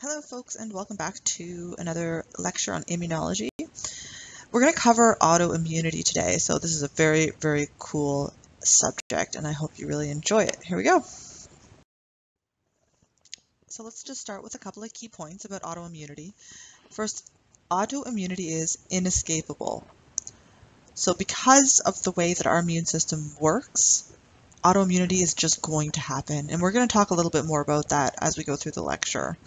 Hello folks, and welcome back to another lecture on immunology. We're going to cover autoimmunity today, so this is a very, very cool subject and I hope you really enjoy it. Here we go. So let's just start with a couple of key points about autoimmunity. First, autoimmunity is inescapable. So because of the way that our immune system works, autoimmunity is just going to happen, and we're going to talk a little bit more about that as we go through the lecture.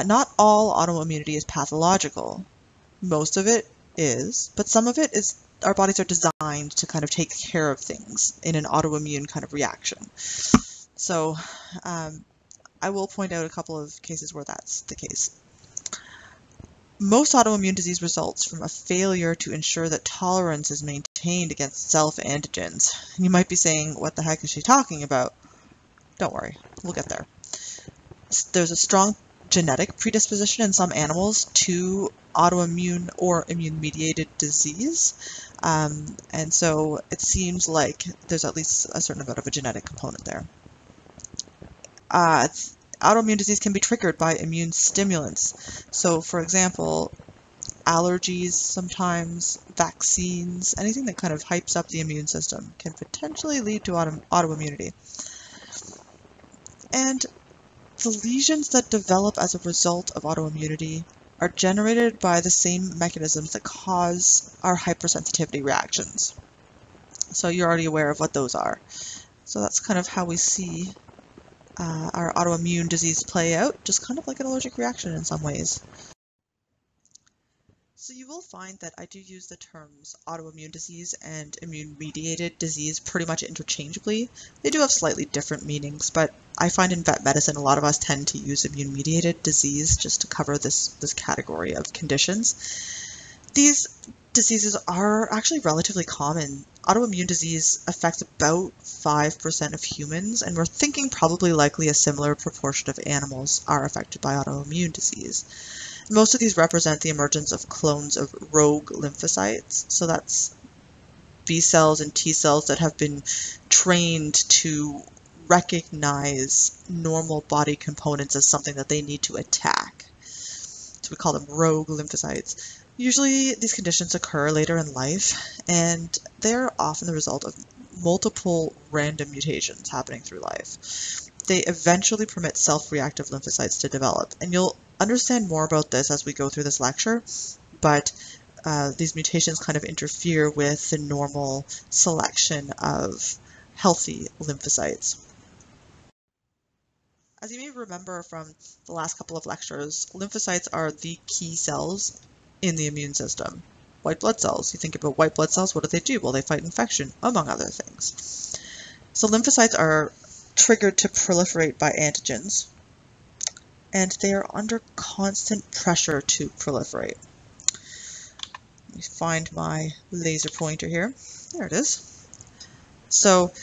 Not all autoimmunity is pathological. Most of it is, but some of it is our bodies are designed to kind of take care of things in an autoimmune kind of reaction. So I will point out a couple of cases where that's the case. Most autoimmune disease results from a failure to ensure that tolerance is maintained against self-antigens. And you might be saying, what the heck is she talking about? Don't worry, we'll get there. There's a strong genetic predisposition in some animals to autoimmune or immune-mediated disease. And so it seems like there's at least a certain amount of a genetic component there. Autoimmune disease can be triggered by immune stimulants. So for example, allergies sometimes, vaccines, anything that kind of hypes up the immune system can potentially lead to autoimmunity. And the lesions that develop as a result of autoimmunity are generated by the same mechanisms that cause our hypersensitivity reactions. So you're already aware of what those are. So that's kind of how we see our autoimmune disease play out, just kind of like an allergic reaction in some ways. So you will find that I do use the terms autoimmune disease and immune-mediated disease pretty much interchangeably. They do have slightly different meanings, but I find in vet medicine a lot of us tend to use immune-mediated disease just to cover this category of conditions. These diseases are actually relatively common. Autoimmune disease affects about 5% of humans, and we're thinking probably likely a similar proportion of animals are affected by autoimmune disease. Most of these represent the emergence of clones of rogue lymphocytes, so that's B cells and T cells that have been trained to recognize normal body components as something that they need to attack. So we call them rogue lymphocytes. Usually these conditions occur later in life, and they're often the result of multiple random mutations happening through life. They eventually permit self-reactive lymphocytes to develop, and you'll understand more about this as we go through this lecture, but these mutations kind of interfere with the normal selection of healthy lymphocytes. As you may remember from the last couple of lectures, lymphocytes are the key cells in the immune system. White blood cells. You think about white blood cells, what do? Well, they fight infection, among other things. So lymphocytes are triggered to proliferate by antigens, and they are under constant pressure to proliferate. Let me find my laser pointer here. There it is. So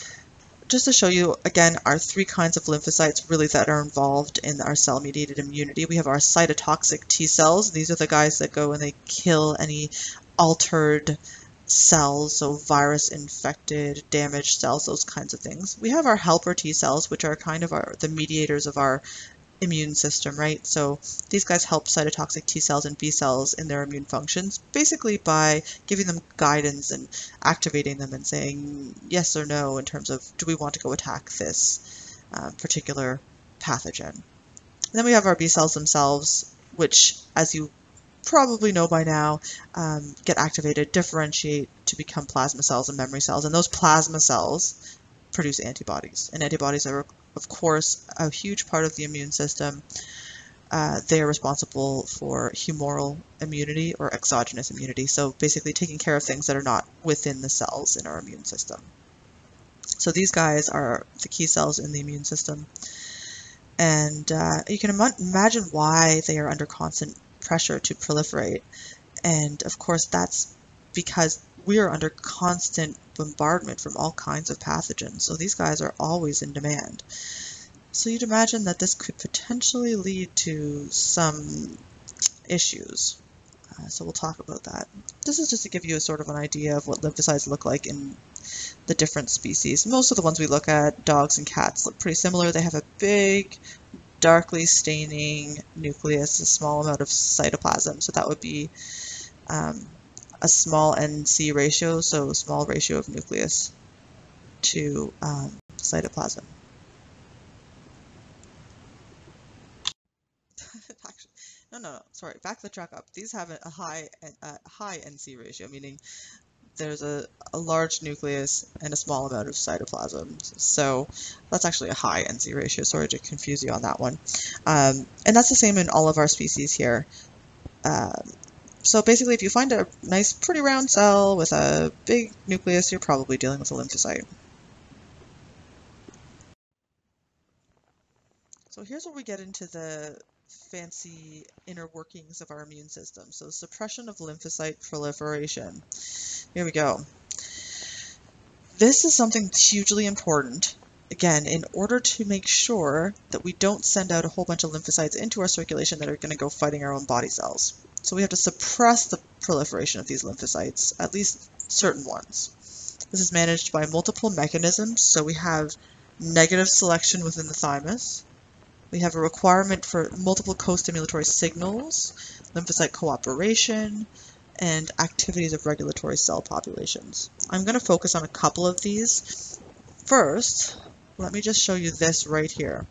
just to show you again our three kinds of lymphocytes really that are involved in our cell-mediated immunity. We have our cytotoxic T cells. These are the guys that go and they kill any altered cells, so virus-infected, damaged cells, those kinds of things. We have our helper T cells, which are kind of the mediators of our immune system, right? So these guys help cytotoxic T cells and B cells in their immune functions, basically by giving them guidance and activating them and saying yes or no in terms of, do we want to go attack this particular pathogen? And then we have our B cells themselves, which, as you probably know by now, get activated, differentiate to become plasma cells and memory cells, and those plasma cells produce antibodies, and antibodies are of course a huge part of the immune system. They are responsible for humoral immunity or exogenous immunity, so basically taking care of things that are not within the cells in our immune system. So these guys are the key cells in the immune system, and you can imagine why they are under constant pressure to proliferate, and of course that's because we are under constant bombardment from all kinds of pathogens, so these guys are always in demand. So you'd imagine that this could potentially lead to some issues. So we'll talk about that. This is just to give you a sort of an idea of what lymphocytes look like in the different species. Most of the ones we look at, dogs and cats, look pretty similar. They have a big darkly staining nucleus, a small amount of cytoplasm. So that would be a small NC ratio, so a small ratio of nucleus to cytoplasm. Actually, no, sorry, back the track up. These have a high NC ratio, meaning there's a large nucleus and a small amount of cytoplasm. So that's actually a high NC ratio. Sorry to confuse you on that one. And that's the same in all of our species here. So basically, if you find a nice, pretty round cell with a big nucleus, you're probably dealing with a lymphocyte. So here's where we get into the fancy inner workings of our immune system. So suppression of lymphocyte proliferation. Here we go. This is something hugely important, again, in order to make sure that we don't send out a whole bunch of lymphocytes into our circulation that are going to go fighting our own body cells. So we have to suppress the proliferation of these lymphocytes, at least certain ones. This is managed by multiple mechanisms. So we have negative selection within the thymus. We have a requirement for multiple co-stimulatory signals, lymphocyte cooperation, and activities of regulatory cell populations. I'm going to focus on a couple of these. First, let me just show you this right here.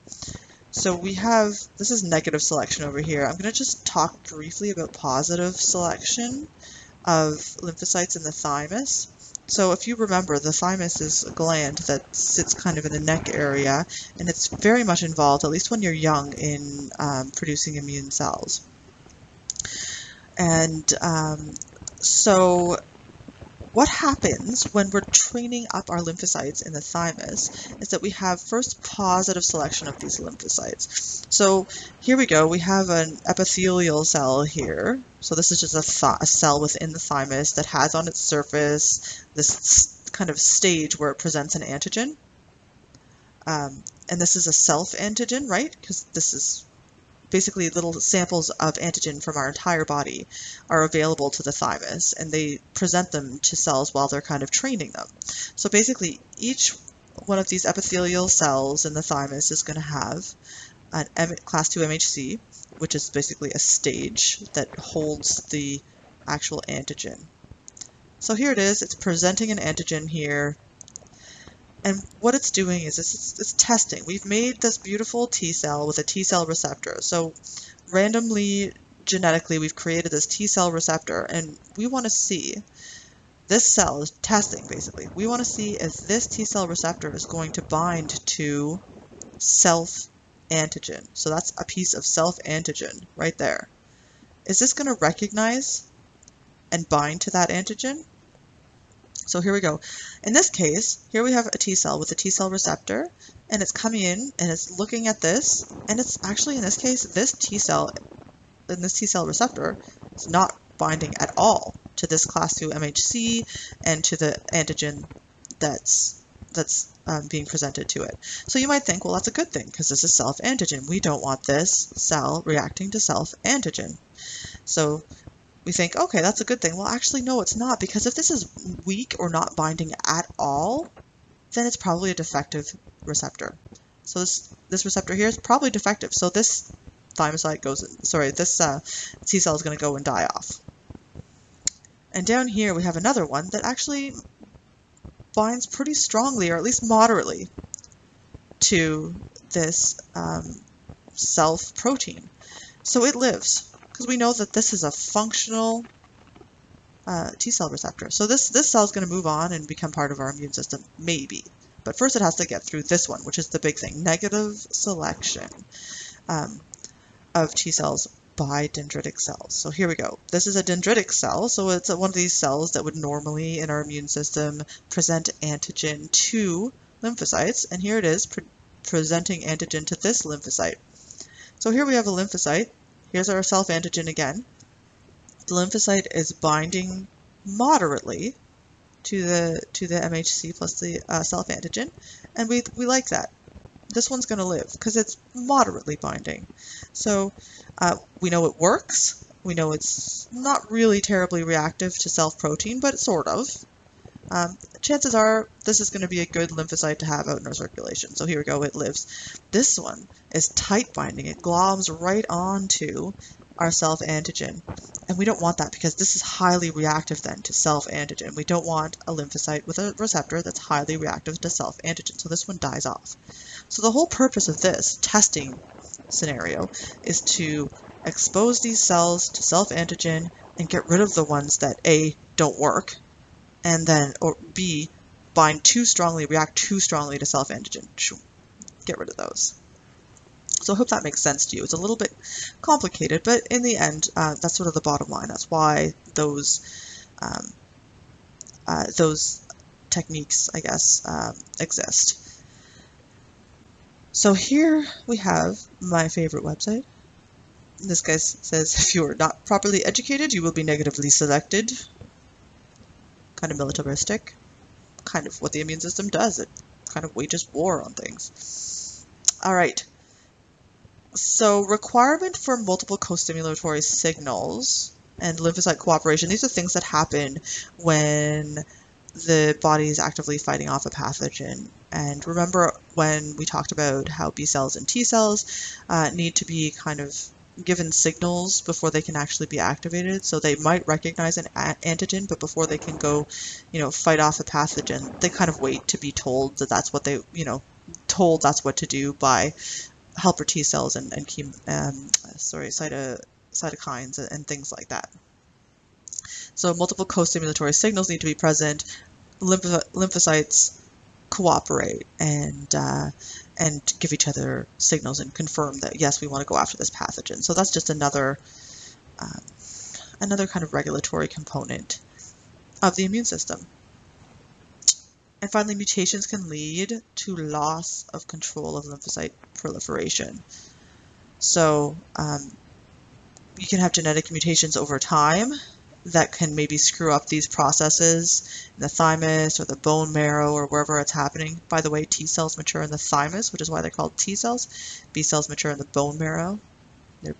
So we have, this is negative selection over here. I'm going to just talk briefly about positive selection of lymphocytes in the thymus. So if you remember, the thymus is a gland that sits kind of in the neck area, and it's very much involved, at least when you're young, in producing immune cells. And so what happens when we're training up our lymphocytes in the thymus is that we have first positive selection of these lymphocytes. So here we go, we have an epithelial cell here. So this is just a cell within the thymus that has on its surface this kind of stage where it presents an antigen. And this is a self-antigen, right? Because this is basically little samples of antigen from our entire body are available to the thymus, and they present them to cells while they're kind of training them. So basically, each one of these epithelial cells in the thymus is going to have an class 2 MHC, which is basically a stage that holds the actual antigen. So here it is, it's presenting an antigen here. And what it's doing is it's testing. We've made this beautiful T cell with a T cell receptor. So randomly, genetically, we've created this T cell receptor, and we want to see, this cell is testing basically. We want to see if this T cell receptor is going to bind to self-antigen. So that's a piece of self-antigen right there. Is this going to recognize and bind to that antigen? So here we go. In this case, here we have a T cell with a T cell receptor, and it's coming in and it's looking at this, and it's actually, in this case, this T cell and this T cell receptor is not binding at all to this class 2 MHC and to the antigen that's being presented to it. So you might think, well, that's a good thing because this is self-antigen. We don't want this cell reacting to self-antigen. So we think, okay, that's a good thing. Well, actually, no, it's not, because if this is weak or not binding at all, then it's probably a defective receptor. So this receptor here is probably defective. So this thymocyte this T cell is going to go and die off. And down here we have another one that actually binds pretty strongly, or at least moderately, to this self protein. So it lives, because we know that this is a functional T cell receptor. So this cell is going to move on and become part of our immune system, maybe. But first it has to get through this one, which is the big thing, negative selection of T cells by dendritic cells. So here we go. This is a dendritic cell, so it's one of these cells that would normally in our immune system present antigen to lymphocytes, and here it is presenting antigen to this lymphocyte. So here we have a lymphocyte. Here's our self-antigen again. The lymphocyte is binding moderately to the MHC plus the self-antigen, and we like that. This one's going to live because it's moderately binding. So we know it works. We know it's not really terribly reactive to self-protein, but sort of. chances are this is going to be a good lymphocyte to have out in our circulation. So here we go, it lives. This one is tight binding. It gloms right onto our self-antigen. And we don't want that because this is highly reactive then to self-antigen. We don't want a lymphocyte with a receptor that's highly reactive to self-antigen. So this one dies off. So the whole purpose of this testing scenario is to expose these cells to self-antigen and get rid of the ones that A, don't work, and then, or B, bind too strongly, react too strongly to self-antigen. Get rid of those. So I hope that makes sense to you. It's a little bit complicated, but in the end, that's sort of the bottom line. That's why those techniques, I guess, exist. So here we have my favorite website. This guy says, if you are not properly educated, you will be negatively selected. Kind of militaristic. Kind of what the immune system does. It kind of wages war on things. All right. So requirement for multiple co-stimulatory signals and lymphocyte cooperation, these are things that happen when the body is actively fighting off a pathogen. And remember when we talked about how B cells and T cells need to be kind of given signals before they can actually be activated. So they might recognize an antigen, but before they can go, fight off a pathogen, they kind of wait to be told that that's what they, told that's what to do by helper T cells and cytokines and things like that. So multiple co-stimulatory signals need to be present. Lymphocytes cooperate and give each other signals and confirm that yes, we want to go after this pathogen. So that's just another kind of regulatory component of the immune system. And finally, mutations can lead to loss of control of lymphocyte proliferation. So you can have genetic mutations over time that can maybe screw up these processes in the thymus or the bone marrow or wherever it's happening. By the way, T cells mature in the thymus, which is why they're called T cells. B cells mature in the bone marrow. They're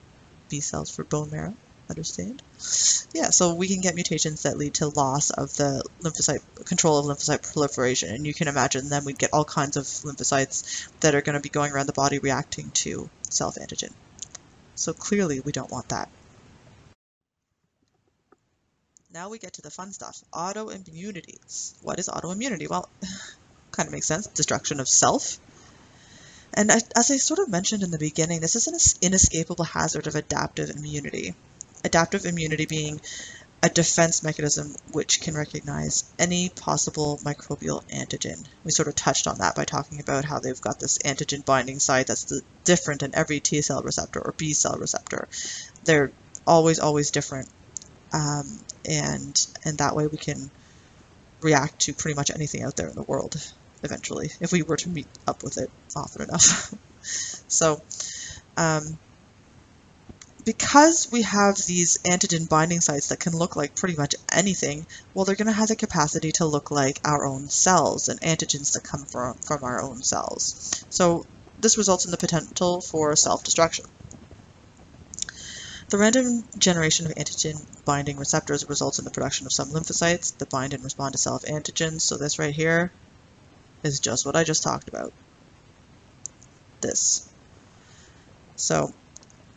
B cells for bone marrow, understand? Yeah, so we can get mutations that lead to loss of the control of lymphocyte proliferation. And you can imagine then we'd get all kinds of lymphocytes that are going to be going around the body reacting to self-antigen. So clearly we don't want that. Now we get to the fun stuff, autoimmunity. What is autoimmunity? Well, kind of makes sense, destruction of self. And as I sort of mentioned in the beginning, this is an inescapable hazard of adaptive immunity. Adaptive immunity being a defense mechanism which can recognize any possible microbial antigen. We sort of touched on that by talking about how they've got this antigen binding site that's different in every T cell receptor or B cell receptor. They're always different. And that way we can react to pretty much anything out there in the world eventually, if we were to meet up with it often enough. So, because we have these antigen binding sites that can look like pretty much anything, well, they're going to have the capacity to look like our own cells and antigens that come from our own cells. So this results in the potential for self-destruction. The random generation of antigen-binding receptors results in the production of some lymphocytes that bind and respond to self-antigens. So this right here is just what I just talked about. This. So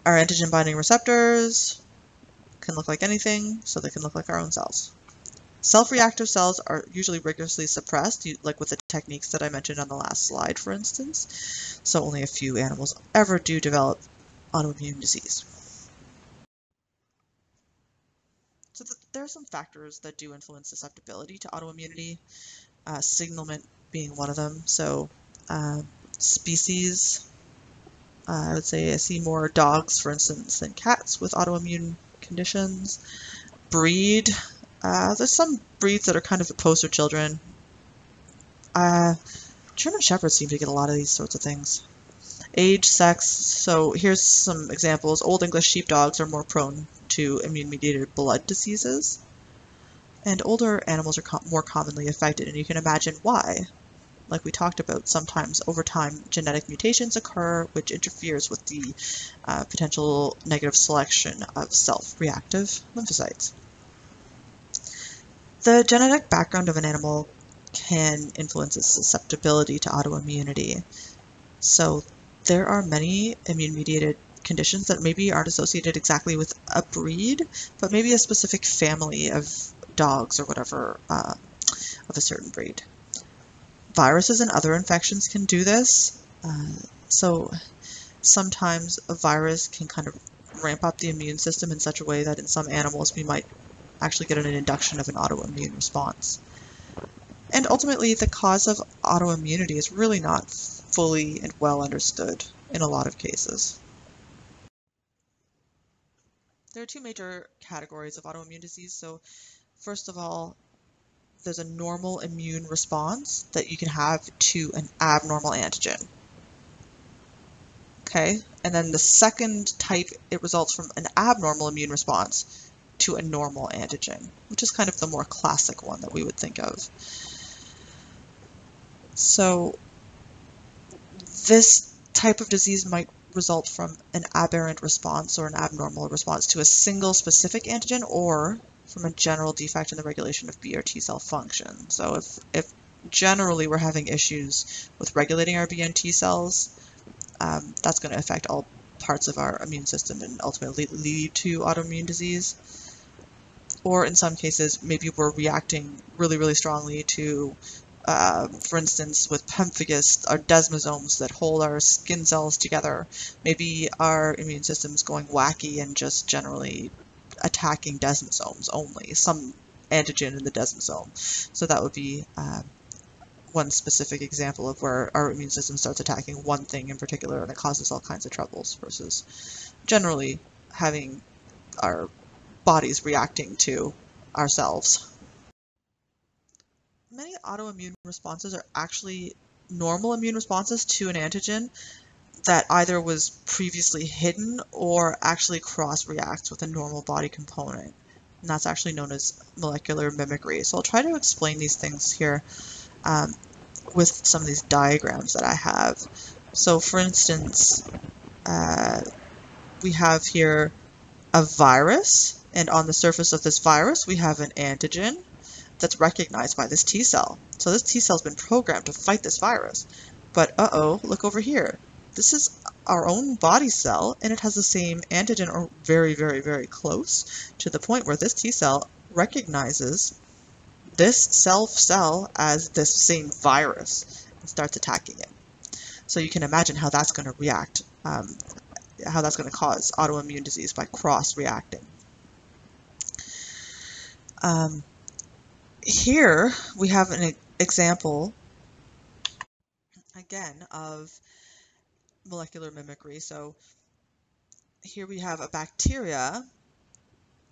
our antigen-binding receptors can look like anything, so they can look like our own cells. Self-reactive cells are usually rigorously suppressed, like with the techniques that I mentioned on the last slide, for instance. So only a few animals ever do develop autoimmune disease. So there are some factors that do influence susceptibility to autoimmunity, signalment being one of them. So species, I would say I see more dogs, for instance, than cats with autoimmune conditions. Breed, there's some breeds that are kind of the poster children. German Shepherds seem to get a lot of these sorts of things. Age, sex, so here's some examples. Old English sheepdogs are more prone to immune-mediated blood diseases, and older animals are more commonly affected, and you can imagine why. Like we talked about, sometimes over time genetic mutations occur which interferes with the potential negative selection of self-reactive lymphocytes. The genetic background of an animal can influence its susceptibility to autoimmunity. So there are many immune-mediated conditions that maybe aren't associated exactly with a breed, but maybe a specific family of dogs or whatever of a certain breed. Viruses and other infections can do this. So sometimes a virus can kind of ramp up the immune system in such a way that in some animals we might actually get an induction of an autoimmune response. And ultimately, the cause of autoimmunity is really not fully and well understood in a lot of cases. There are two major categories of autoimmune disease. So first of all, there's a normal immune response that you can have to an abnormal antigen. Okay, and then the second type, it results from an abnormal immune response to a normal antigen, which is kind of the more classic one that we would think of. So this type of disease might result from an aberrant response or an abnormal response to a single specific antigen, or from a general defect in the regulation of B or T cell function. So if generally we're having issues with regulating our B and T cells, that's going to affect all parts of our immune system and ultimately lead to autoimmune disease. Or in some cases, maybe we're reacting really, really strongly to, for instance, with pemphigus, our desmosomes that hold our skin cells together. Maybe our immune system is going wacky and just generally attacking desmosomes only, some antigen in the desmosome. So that would be one specific example of where our immune system starts attacking one thing in particular and it causes all kinds of troubles, versus generally having our bodies reacting to ourselves. Many autoimmune responses are actually normal immune responses to an antigen that either was previously hidden or actually cross-reacts with a normal body component. And that's actually known as molecular mimicry. So I'll try to explain these things here with some of these diagrams that I have. So for instance, we have here a virus, and on the surface of this virus we have an antigen that's recognized by this T cell. So this T cell's been programmed to fight this virus. But uh-oh, look over here. This is our own body cell, and it has the same antigen, or very, very, very close, to the point where this T cell recognizes this self cell as this same virus and starts attacking it. So you can imagine how that's going to react, how that's going to cause autoimmune disease by cross-reacting. Here we have an example, again, of molecular mimicry. So here we have a bacteria,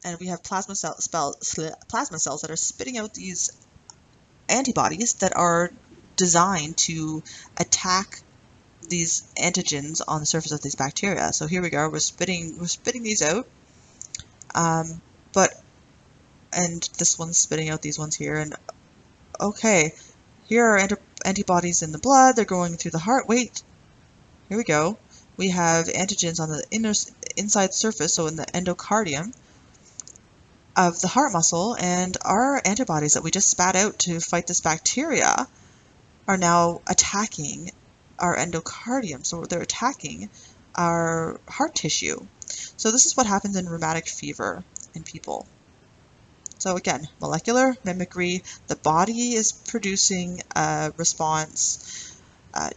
and we have plasma cells that are spitting out these antibodies that are designed to attack these antigens on the surface of these bacteria. So here we go, we're spitting these out, and this one's spitting out these ones here, and okay, here are antibodies in the blood, they're going through the heart. Wait, here we go. We have antigens on the inside surface, so in the endocardium of the heart muscle, and our antibodies that we just spat out to fight this bacteria are now attacking our endocardium. So they're attacking our heart tissue. So this is what happens in rheumatic fever in people. So again, molecular mimicry, the body is producing a response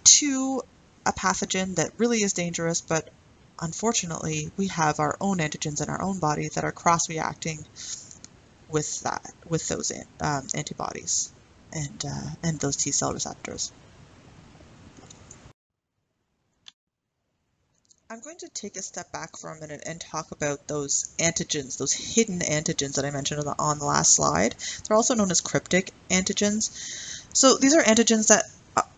to a pathogen that really is dangerous, but unfortunately we have our own antigens in our own body that are cross-reacting with those antibodies and those T cell receptors. I'm going to take a step back for a minute and talk about those antigens, those hidden antigens that I mentioned on the last slide. They're also known as cryptic antigens. So these are antigens that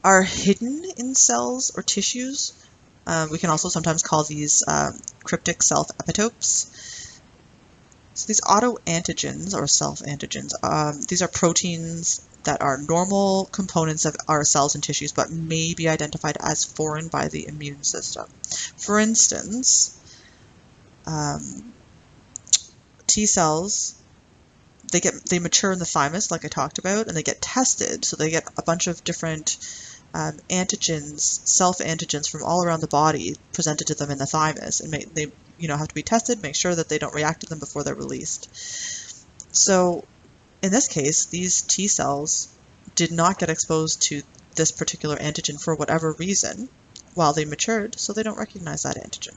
are hidden in cells or tissues. We can also sometimes call these cryptic self-epitopes. So these autoantigens, or self-antigens, these are proteins that are normal components of our cells and tissues, but may be identified as foreign by the immune system. For instance, T cells they mature in the thymus, like I talked about, and they get tested. So they get a bunch of different antigens, self-antigens from all around the body presented to them in the thymus, and they have to be tested, make sure that they don't react to them before they're released. So in this case, these T cells did not get exposed to this particular antigen for whatever reason while they matured, so they don't recognize that antigen.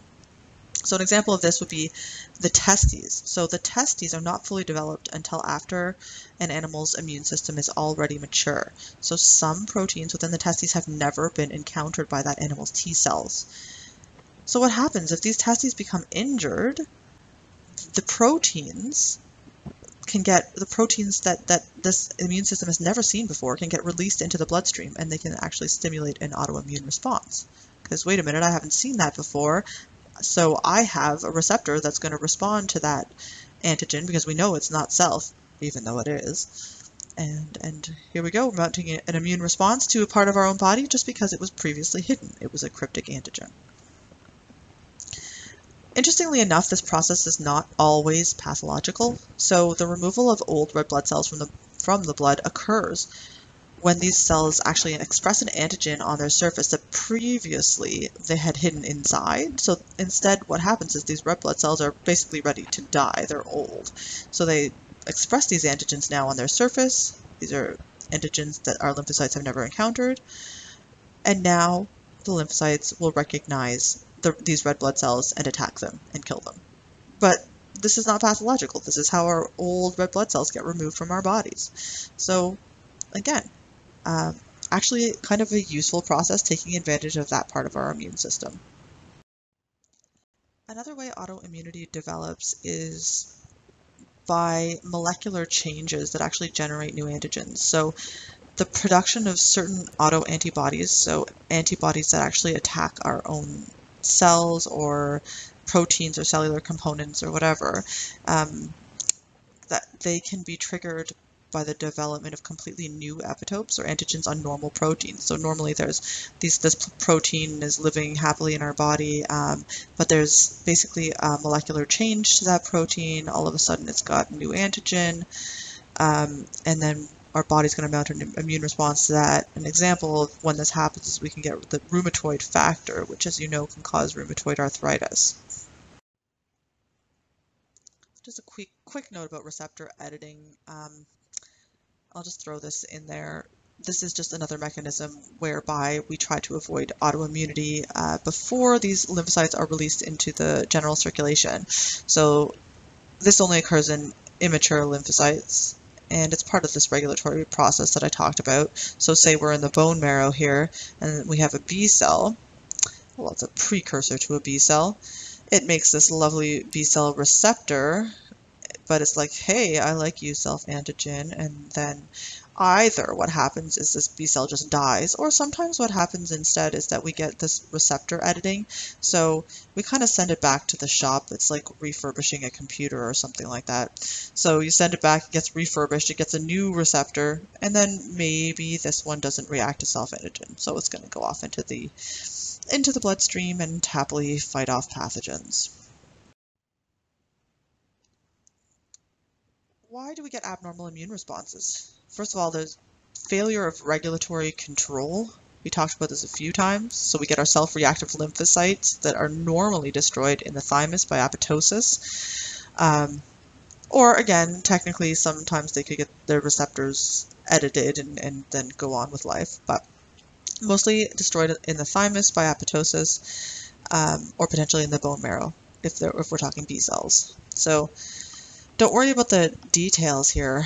So an example of this would be the testes. So the testes are not fully developed until after an animal's immune system is already mature. So some proteins within the testes have never been encountered by that animal's T cells. So what happens if these testes become injured? The proteins that this immune system has never seen before can get released into the bloodstream, and they can actually stimulate an autoimmune response. Because wait a minute, I haven't seen that before. So I have a receptor that's going to respond to that antigen because we know it's not self, even though it is. And here we go, mounting an immune response to a part of our own body just because it was previously hidden. It was a cryptic antigen. Interestingly enough, this process is not always pathological. So the removal of old red blood cells from the blood occurs when these cells actually express an antigen on their surface that previously they had hidden inside. So instead, what happens is these red blood cells are basically ready to die. They're old. So they express these antigens now on their surface. These are antigens that our lymphocytes have never encountered. And now the lymphocytes will recognize these red blood cells and attack them and kill them. But this is not pathological. This is how our old red blood cells get removed from our bodies. So again, actually kind of a useful process, taking advantage of that part of our immune system. Another way autoimmunity develops is by molecular changes that actually generate new antigens. So the production of certain autoantibodies, so antibodies that actually attack our own cells or proteins or cellular components or whatever, that they can be triggered by the development of completely new epitopes or antigens on normal proteins. So normally there's this protein is living happily in our body, but there's basically a molecular change to that protein. All of a sudden it's got a new antigen, and then our body's going to mount an immune response to that. An example of when this happens is we can get the rheumatoid factor, which, as you know, can cause rheumatoid arthritis. Just a quick note about receptor editing. I'll just throw this in there. This is just another mechanism whereby we try to avoid autoimmunity before these lymphocytes are released into the general circulation. So this only occurs in immature lymphocytes, and it's part of this regulatory process that I talked about. So say we're in the bone marrow here, and we have a B cell. Well, it's a precursor to a B cell. It makes this lovely B cell receptor, but it's like, hey, I like you, self-antigen, and then either what happens is this B cell just dies, or sometimes what happens instead is that we get this receptor editing. So we kind of send it back to the shop. It's like refurbishing a computer or something like that. So you send it back, it gets refurbished, it gets a new receptor, and then maybe this one doesn't react to self-antigen. So it's going to go off into the bloodstream and happily fight off pathogens. Why do we get abnormal immune responses? First of all, there's failure of regulatory control. We talked about this a few times. So we get our self-reactive lymphocytes that are normally destroyed in the thymus by apoptosis. Or again, technically, sometimes they could get their receptors edited and then go on with life. But mostly destroyed in the thymus by apoptosis, or potentially in the bone marrow if we're talking B cells. So don't worry about the details here.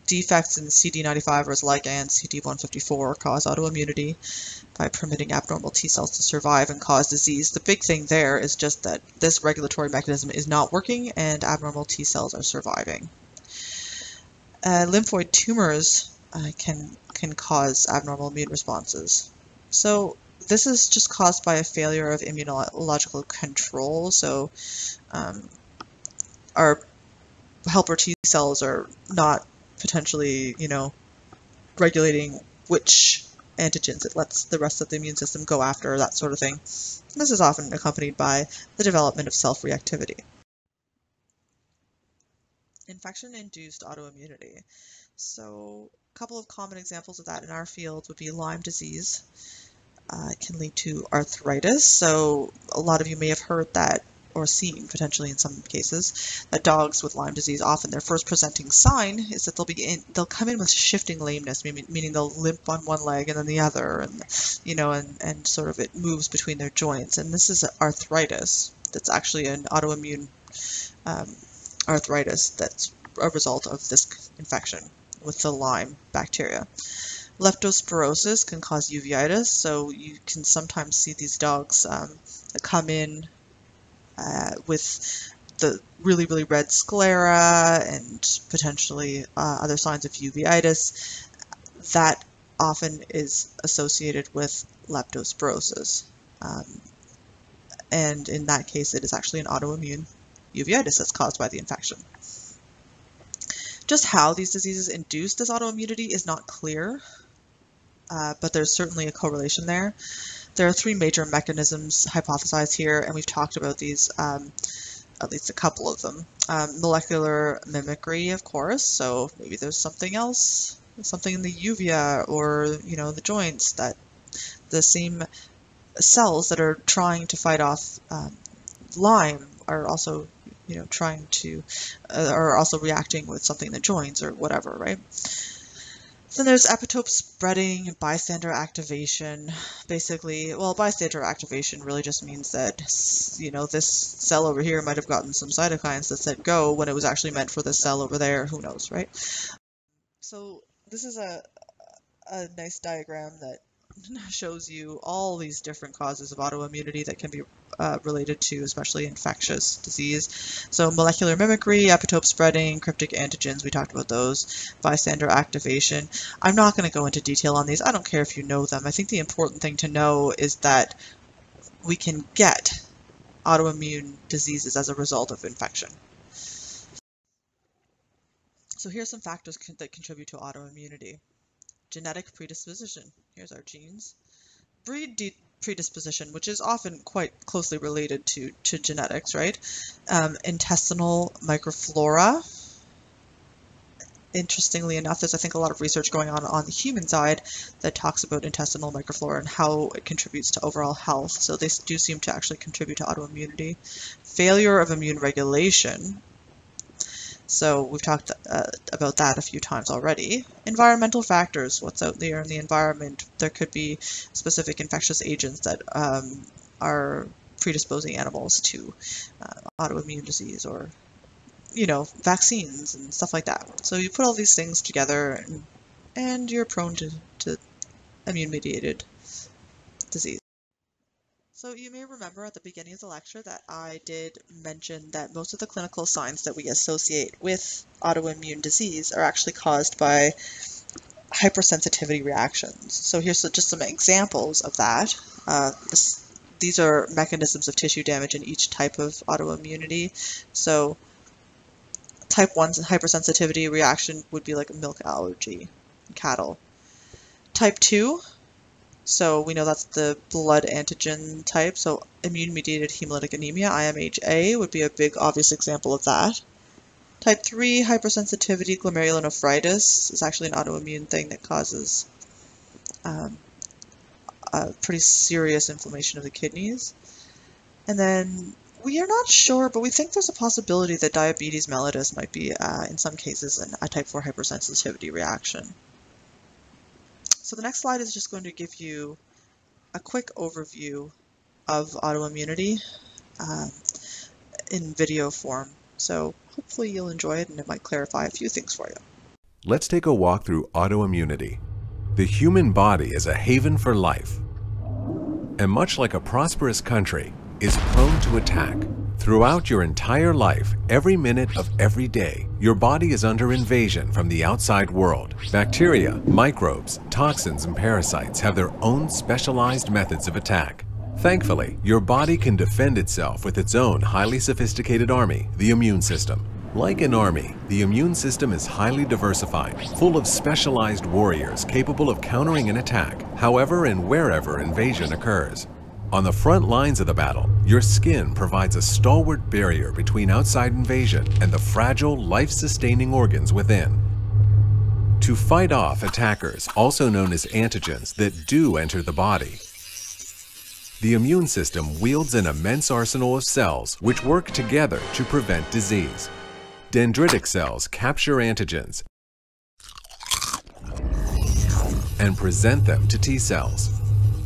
Defects in CD95 or its ligand CD154 cause autoimmunity by permitting abnormal T cells to survive and cause disease. The big thing there is just that this regulatory mechanism is not working and abnormal T cells are surviving. Lymphoid tumors can cause abnormal immune responses. So this is just caused by a failure of immunological control. So our helper T cells are not potentially, regulating which antigens it lets the rest of the immune system go after, that sort of thing. This is often accompanied by the development of self-reactivity. Infection-induced autoimmunity. So a couple of common examples of that in our field would be Lyme disease. It can lead to arthritis. So a lot of you may have heard that, or seen potentially in some cases, that dogs with Lyme disease, often their first presenting sign is that they'll come in with shifting lameness, meaning they'll limp on one leg and then the other, and and sort of it moves between their joints. And this is arthritis. That's actually an autoimmune arthritis that's a result of this infection with the Lyme bacteria. Leptospirosis can cause uveitis, so you can sometimes see these dogs that come in with the really, really red sclera and potentially other signs of uveitis. That often is associated with leptospirosis. And in that case, it is actually an autoimmune uveitis that's caused by the infection. Just how these diseases induce this autoimmunity is not clear, but there's certainly a correlation there. There are three major mechanisms hypothesized here, and we've talked about these, at least a couple of them. Molecular mimicry, of course, so maybe there's something else, something in the uvea or the joints, that the same cells that are trying to fight off Lyme are also are also reacting with something in the joints or whatever, right? Then there's epitope spreading and bystander activation. Basically, well, bystander activation really just means that, this cell over here might have gotten some cytokines that said go when it was actually meant for this cell over there. Who knows, right? So this is a nice diagram that shows you all these different causes of autoimmunity that can be related to especially infectious disease. So molecular mimicry, epitope spreading, cryptic antigens, we talked about those, bystander activation. I'm not going to go into detail on these. I don't care if you know them. I think the important thing to know is that we can get autoimmune diseases as a result of infection. So here's some factors that contribute to autoimmunity. Genetic predisposition. Here's our genes. Breed predisposition, which is often quite closely related to genetics, right? Intestinal microflora. Interestingly enough, there's, I think, a lot of research going on the human side that talks about intestinal microflora and how it contributes to overall health. So they do seem to actually contribute to autoimmunity. Failure of immune regulation. So we've talked about that a few times already. Environmental factors, what's out there in the environment. There could be specific infectious agents that are predisposing animals to autoimmune disease, or, vaccines and stuff like that. So you put all these things together and you're prone to immune-mediated disease. So you may remember at the beginning of the lecture that I did mention that most of the clinical signs that we associate with autoimmune disease are actually caused by hypersensitivity reactions. So here's just some examples of that. These are mechanisms of tissue damage in each type of autoimmunity. So type 1 hypersensitivity reaction would be like a milk allergy in cattle. Type 2, so we know that's the blood antigen type, so immune-mediated hemolytic anemia, IMHA, would be a big obvious example of that. Type 3 hypersensitivity glomerulonephritis is actually an autoimmune thing that causes a pretty serious inflammation of the kidneys. And then we are not sure, but we think there's a possibility that diabetes mellitus might be, in some cases, a type 4 hypersensitivity reaction. So the next slide is just going to give you a quick overview of autoimmunity in video form. So hopefully you'll enjoy it and it might clarify a few things for you. Let's take a walk through autoimmunity. The human body is a haven for life, and much like a prosperous country, is prone to attack. Throughout your entire life, every minute of every day, your body is under invasion from the outside world. Bacteria, microbes, toxins, and parasites have their own specialized methods of attack. Thankfully, your body can defend itself with its own highly sophisticated army, the immune system. Like an army, the immune system is highly diversified, full of specialized warriors capable of countering an attack, however and wherever invasion occurs. On the front lines of the battle, your skin provides a stalwart barrier between outside invasion and the fragile, life-sustaining organs within. To fight off attackers, also known as antigens, that do enter the body, the immune system wields an immense arsenal of cells which work together to prevent disease. Dendritic cells capture antigens and present them to T cells.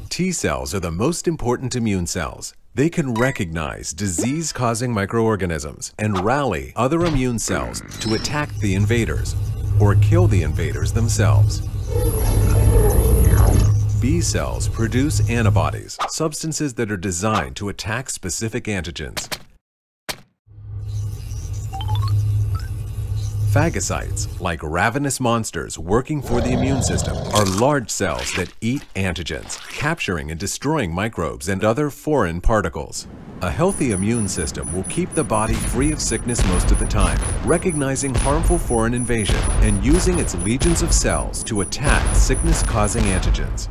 T cells are the most important immune cells. They can recognize disease-causing microorganisms and rally other immune cells to attack the invaders or kill the invaders themselves. B cells produce antibodies, substances that are designed to attack specific antigens. Phagocytes, like ravenous monsters working for the immune system, are large cells that eat antigens, capturing and destroying microbes and other foreign particles. A healthy immune system will keep the body free of sickness most of the time, recognizing harmful foreign invasion and using its legions of cells to attack sickness-causing antigens.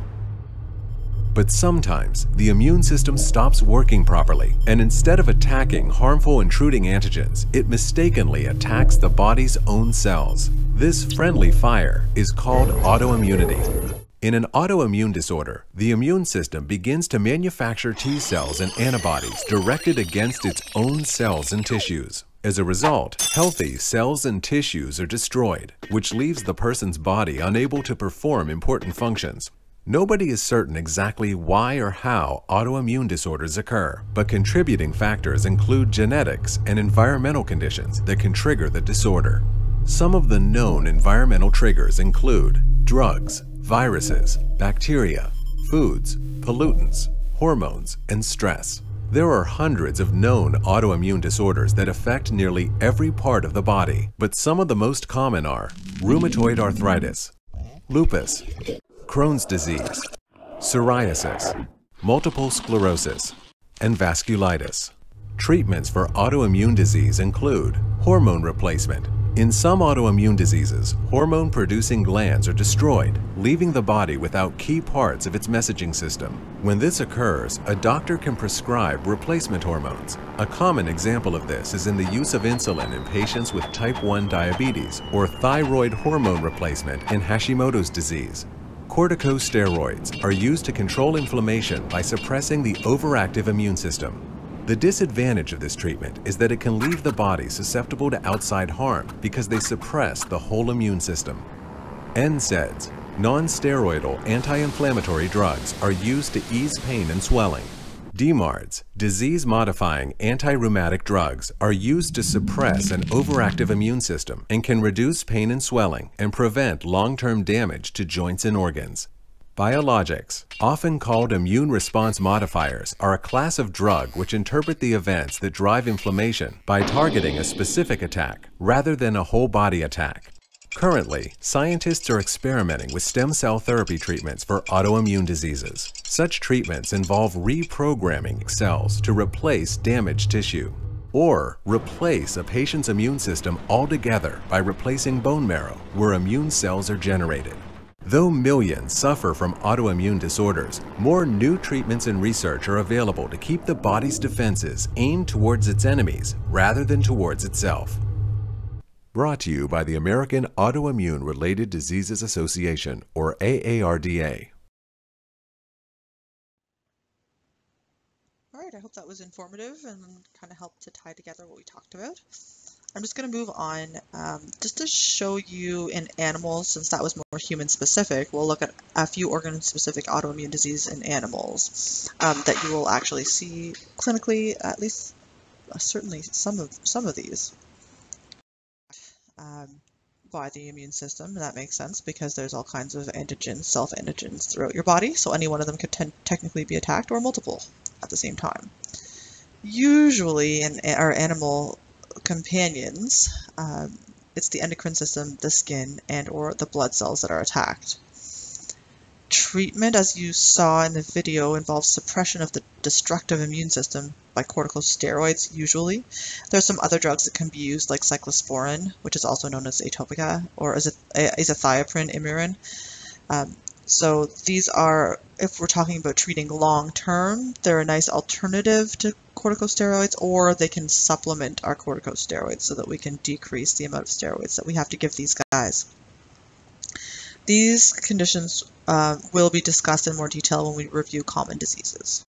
But sometimes, the immune system stops working properly, and instead of attacking harmful intruding antigens, it mistakenly attacks the body's own cells. This friendly fire is called autoimmunity. In an autoimmune disorder, the immune system begins to manufacture T cells and antibodies directed against its own cells and tissues. As a result, healthy cells and tissues are destroyed, which leaves the person's body unable to perform important functions. Nobody is certain exactly why or how autoimmune disorders occur, but contributing factors include genetics and environmental conditions that can trigger the disorder. Some of the known environmental triggers include drugs, viruses, bacteria, foods, pollutants, hormones, and stress. There are hundreds of known autoimmune disorders that affect nearly every part of the body, but some of the most common are rheumatoid arthritis, lupus, Crohn's disease, psoriasis, multiple sclerosis, and vasculitis. Treatments for autoimmune disease include hormone replacement. In some autoimmune diseases, hormone-producing glands are destroyed, leaving the body without key parts of its messaging system. When this occurs, a doctor can prescribe replacement hormones. A common example of this is in the use of insulin in patients with type 1 diabetes or thyroid hormone replacement in Hashimoto's disease. Corticosteroids are used to control inflammation by suppressing the overactive immune system. The disadvantage of this treatment is that it can leave the body susceptible to outside harm because they suppress the whole immune system. NSAIDs, non-steroidal anti-inflammatory drugs, are used to ease pain and swelling. DMARDs, disease-modifying anti-rheumatic drugs, are used to suppress an overactive immune system and can reduce pain and swelling and prevent long-term damage to joints and organs. Biologics, often called immune response modifiers, are a class of drug which interpret the events that drive inflammation by targeting a specific attack rather than a whole-body attack. Currently, scientists are experimenting with stem cell therapy treatments for autoimmune diseases. Such treatments involve reprogramming cells to replace damaged tissue, or replace a patient's immune system altogether by replacing bone marrow where immune cells are generated. Though millions suffer from autoimmune disorders, more new treatments and research are available to keep the body's defenses aimed towards its enemies rather than towards itself. Brought to you by the American Autoimmune Related Diseases Association, or AARDA. All right, I hope that was informative and kind of helped to tie together what we talked about. I'm just going to move on just to show you in animals, since that was more human specific, we'll look at a few organ specific autoimmune disease in animals that you will actually see clinically, at least certainly some of these. By the immune system, and that makes sense because there's all kinds of antigens, self-antigens throughout your body, so any one of them could technically be attacked, or multiple at the same time. Usually in our animal companions, it's the endocrine system, the skin, and or the blood cells that are attacked. Treatment, as you saw in the video, involves suppression of the destructive immune system by corticosteroids usually. There's some other drugs that can be used like cyclosporin, which is also known as atopica, or azathioprine, Imurin. So these are, if we're talking about treating long-term, they're a nice alternative to corticosteroids, or they can supplement our corticosteroids so that we can decrease the amount of steroids that we have to give these guys. These conditions will be discussed in more detail when we review common diseases.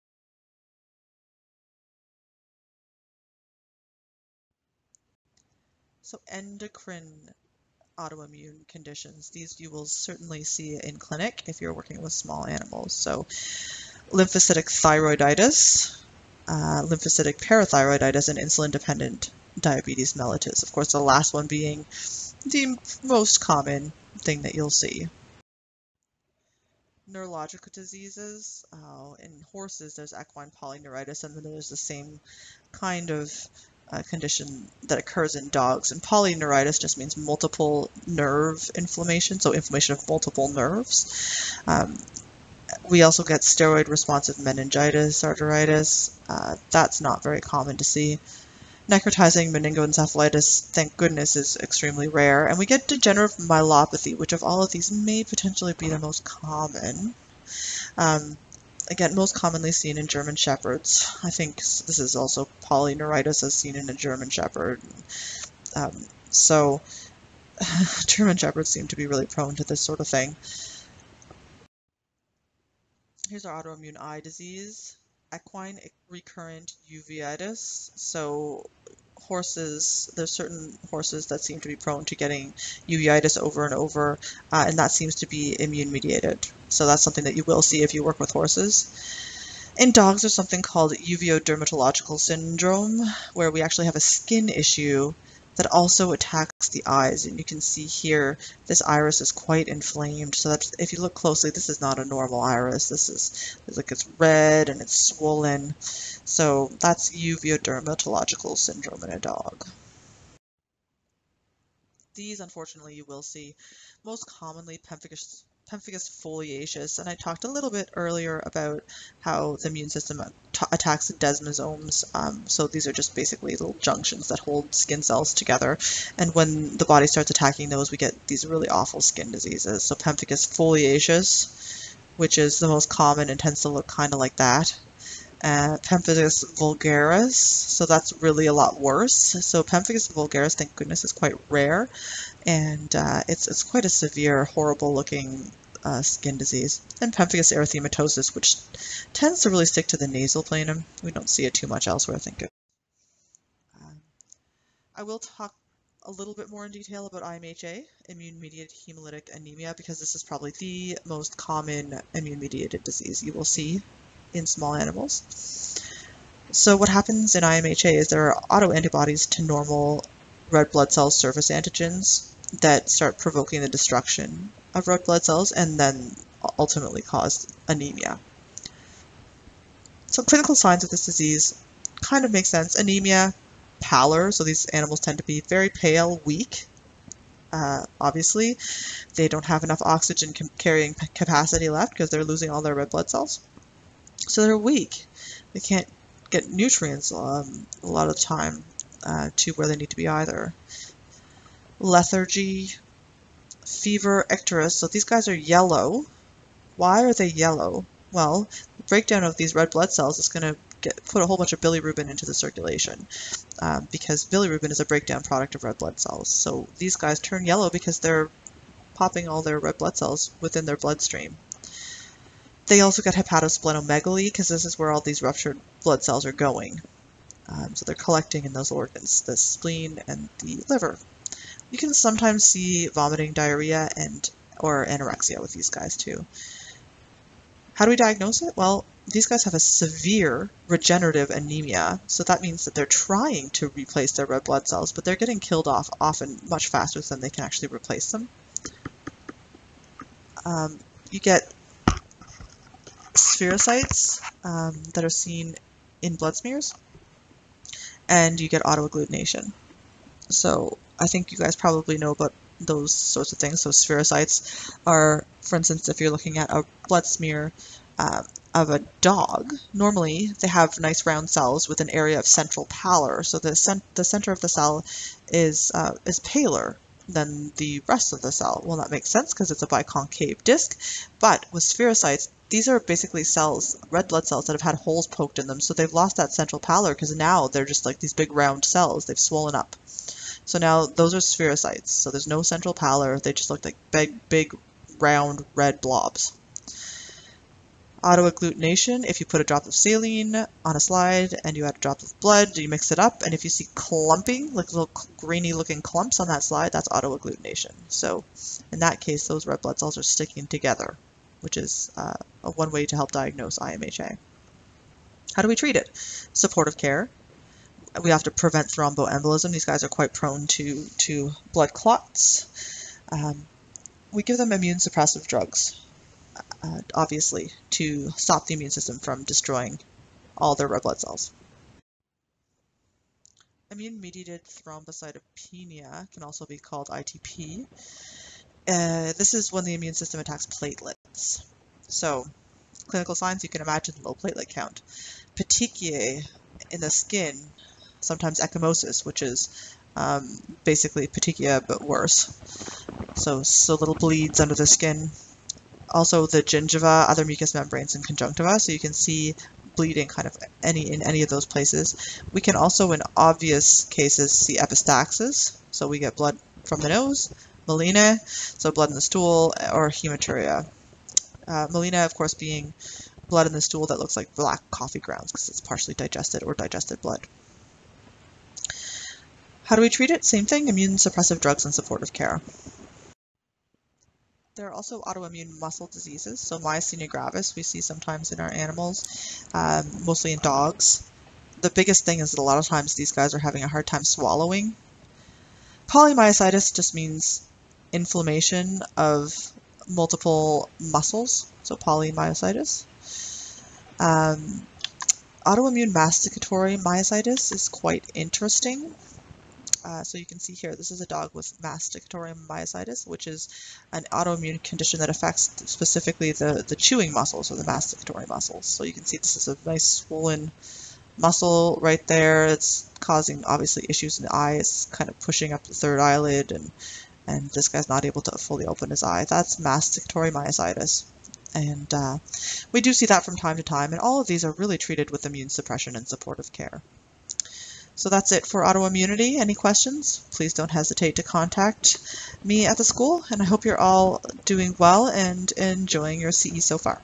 So endocrine autoimmune conditions, these you will certainly see in clinic if you're working with small animals. So lymphocytic thyroiditis, lymphocytic parathyroiditis, and insulin-dependent diabetes mellitus. Of course, the last one being the most common thing that you'll see. Neurologic diseases, in horses there's equine polyneuritis, and then there's the same kind of condition that occurs in dogs. And polyneuritis just means multiple nerve inflammation, so inflammation of multiple nerves. We also get steroid responsive meningitis, arteritis. That's not very common to see. Necrotizing meningoencephalitis, thank goodness, is extremely rare. And we get degenerative myelopathy, which of all of these may potentially be the most common. Again, most commonly seen in German Shepherds. I think this is also polyneuritis as seen in a German Shepherd. So German Shepherds seem to be really prone to this sort of thing. Here's our autoimmune eye disease. Equine recurrent uveitis. So horses, there's certain horses that seem to be prone to getting uveitis over and over, and that seems to be immune-mediated. So that's something that you will see if you work with horses. In dogs, there's something called uveo-dermatological syndrome, where we actually have a skin issue that also attacks the eyes. And you can see here, this iris is quite inflamed. So that if you look closely, this is not a normal iris. This is like it's red and it's swollen. So that's uveo-dermatological syndrome in a dog. These, unfortunately, you will see most commonly pemphigus foliaceus, and I talked a little bit earlier about how the immune system attacks desmosomes. So these are just basically little junctions that hold skin cells together, and when the body starts attacking those, we get these really awful skin diseases. So pemphigus foliaceus, which is the most common and tends to look kind of like that. Pemphigus vulgaris, so that's really a lot worse. So pemphigus vulgaris, thank goodness, is quite rare, and it's quite a severe, horrible-looking skin disease. And pemphigus erythematosus, which tends to really stick to the nasal planum. We don't see it too much elsewhere, I think. I will talk a little bit more in detail about IMHA, Immune-Mediated Hemolytic Anemia, because this is probably the most common immune-mediated disease you will see in small animals. So what happens in IMHA is there are autoantibodies to normal red blood cell surface antigens that start provoking the destruction of red blood cells and then ultimately cause anemia. So clinical signs of this disease kind of make sense. Anemia, pallor, so these animals tend to be very pale, weak. Obviously, they don't have enough oxygen carrying capacity left because they're losing all their red blood cells. So they're weak. They can't get nutrients a lot of the time to where they need to be either. Lethargy, fever, icterus. So these guys are yellow. Why are they yellow? Well, the breakdown of these red blood cells is going to put a whole bunch of bilirubin into the circulation because bilirubin is a breakdown product of red blood cells. So these guys turn yellow because they're popping all their red blood cells within their bloodstream. They also get hepatosplenomegaly because this is where all these ruptured blood cells are going. So they're collecting in those organs, the spleen and the liver. You can sometimes see vomiting, diarrhea, or anorexia with these guys too. How do we diagnose it? Well, these guys have a severe regenerative anemia, so that means that they're trying to replace their red blood cells, but they're getting killed off often much faster than they can actually replace them. You get spherocytes that are seen in blood smears, and you get autoagglutination. So I think you guys probably know about those sorts of things. So spherocytes are, for instance, if you're looking at a blood smear of a dog, normally they have nice round cells with an area of central pallor. So the center of the cell is paler than the rest of the cell. Well, that makes sense because it's a biconcave disc, but with spherocytes, these are basically cells, red blood cells, that have had holes poked in them, so they've lost that central pallor because now they're just like these big round cells. They've swollen up. So now those are spherocytes, so there's no central pallor. They just look like big round red blobs. Autoagglutination, if you put a drop of saline on a slide and you add a drop of blood, you mix it up, and if you see clumping, like little grainy looking clumps on that slide, that's autoagglutination. So in that case, those red blood cells are sticking together, which is one way to help diagnose IMHA. How do we treat it? Supportive care. We have to prevent thromboembolism. These guys are quite prone to blood clots. We give them immune suppressive drugs, obviously, to stop the immune system from destroying all their red blood cells. Immune-Mediated Thrombocytopenia can also be called ITP. This is when the immune system attacks platelets. So, clinical signs, you can imagine low platelet count. Petechiae in the skin, sometimes ecchymosis, which is basically petechia but worse. So little bleeds under the skin. Also the gingiva, other mucous membranes, and conjunctiva, so you can see bleeding kind of in any of those places. We can also, in obvious cases, see epistaxis, so we get blood from the nose, melena, so blood in the stool, or hematuria. Melena, of course, being blood in the stool that looks like black coffee grounds because it's partially digested or digested blood. How do we treat it? Same thing, immune suppressive drugs and supportive care. There are also autoimmune muscle diseases, so myasthenia gravis we see sometimes in our animals, mostly in dogs. The biggest thing is that a lot of times these guys are having a hard time swallowing. Polymyositis just means inflammation of multiple muscles, so polymyositis. Autoimmune masticatory myositis is quite interesting. So you can see here, this is a dog with masticatory myositis, which is an autoimmune condition that affects specifically the chewing muscles or the masticatory muscles. So you can see this is a nice swollen muscle right there. It's causing obviously issues in the eye. It's kind of pushing up the third eyelid, and this guy's not able to fully open his eye. That's masticatory myositis. And we do see that from time to time, and all of these are really treated with immune suppression and supportive care. So that's it for autoimmunity. Any questions? Please don't hesitate to contact me at the school, and I hope you're all doing well and enjoying your CE so far.